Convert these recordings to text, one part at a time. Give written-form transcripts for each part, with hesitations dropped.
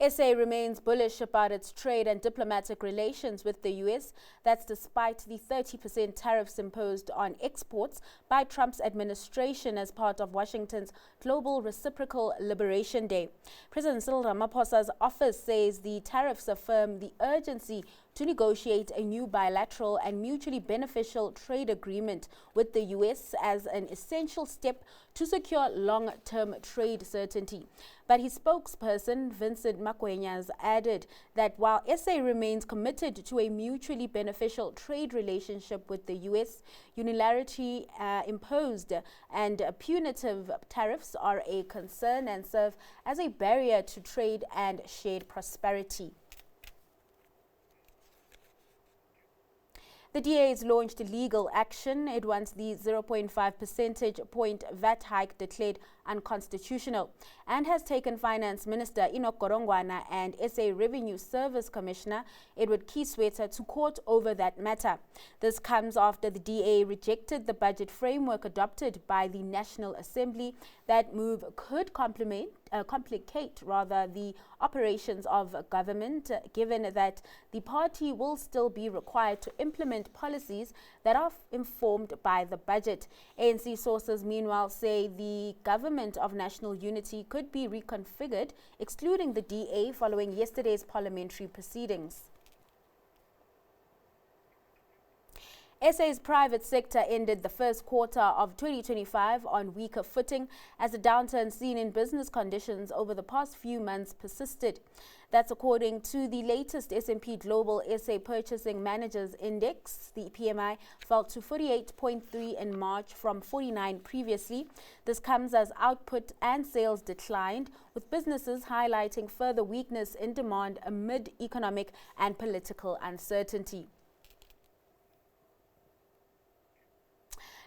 SA remains bullish about its trade and diplomatic relations with the U.S. That's despite the 30% tariffs imposed on exports by Trump's administration as part of Washington's Global Reciprocal Liberation Day. President Cyril Ramaphosa's office says the tariffs affirm the urgency to negotiate a new bilateral and mutually beneficial trade agreement with the U.S. as an essential step to secure long-term trade certainty. But his spokesperson, Vincent Makwenyas, added that while SA remains committed to a mutually beneficial trade relationship with the U.S., unilaterally imposed and punitive tariffs are a concern and serve as a barrier to trade and shared prosperity. The DA has launched legal action. It wants the 0.5 percentage point VAT hike declared unconstitutional and has taken Finance Minister Enoch Godongwana and SA Revenue Service Commissioner Edward Kieswetter to court over that matter. This comes after the DA rejected the budget framework adopted by the National Assembly. That move could complicate the operations of government, given that the party will still be required to implement policies that are informed by the budget. ANC sources, meanwhile, say the government of national unity could be reconfigured, excluding the DA following yesterday's parliamentary proceedings. SA's private sector ended the first quarter of 2025 on weaker footing as the downturn seen in business conditions over the past few months persisted. That's according to the latest S&P Global SA Purchasing Managers Index. The PMI fell to 48.3 in March from 49 previously. This comes as output and sales declined, with businesses highlighting further weakness in demand amid economic and political uncertainty.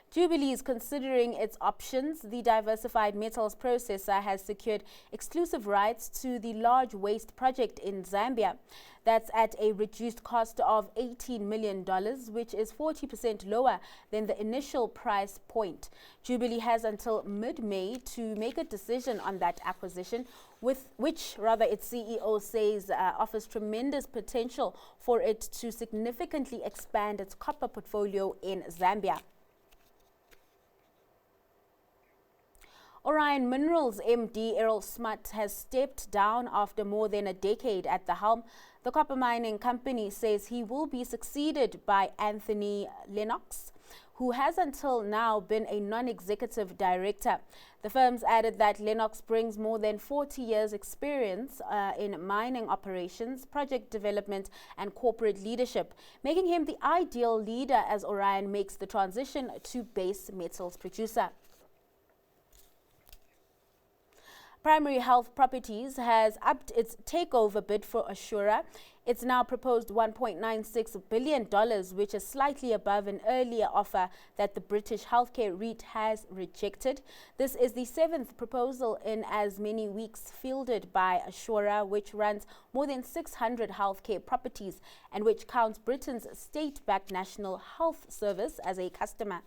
Jubilee is considering its options. The diversified metals processor has secured exclusive rights to the large waste project in Zambia. That's at a reduced cost of $18 million, which is 40% lower than the initial price point. Jubilee has until mid-May to make a decision on that acquisition, which its CEO says offers tremendous potential for it to significantly expand its copper portfolio in Zambia. Orion Minerals MD Errol Smart has stepped down after more than a decade at the helm. The copper mining company says he will be succeeded by Anthony Lennox, who has until now been a non-executive director. The firms added that Lennox brings more than 40 years' experience in mining operations, project development, and corporate leadership, making him the ideal leader as Orion makes the transition to base metals producer. Primary Health Properties has upped its takeover bid for Assura. It's now proposed $1.96 billion, which is slightly above an earlier offer that the British healthcare REIT has rejected. This is the seventh proposal in as many weeks fielded by Assura, which runs more than 600 healthcare properties and which counts Britain's state-backed National Health Service as a customer.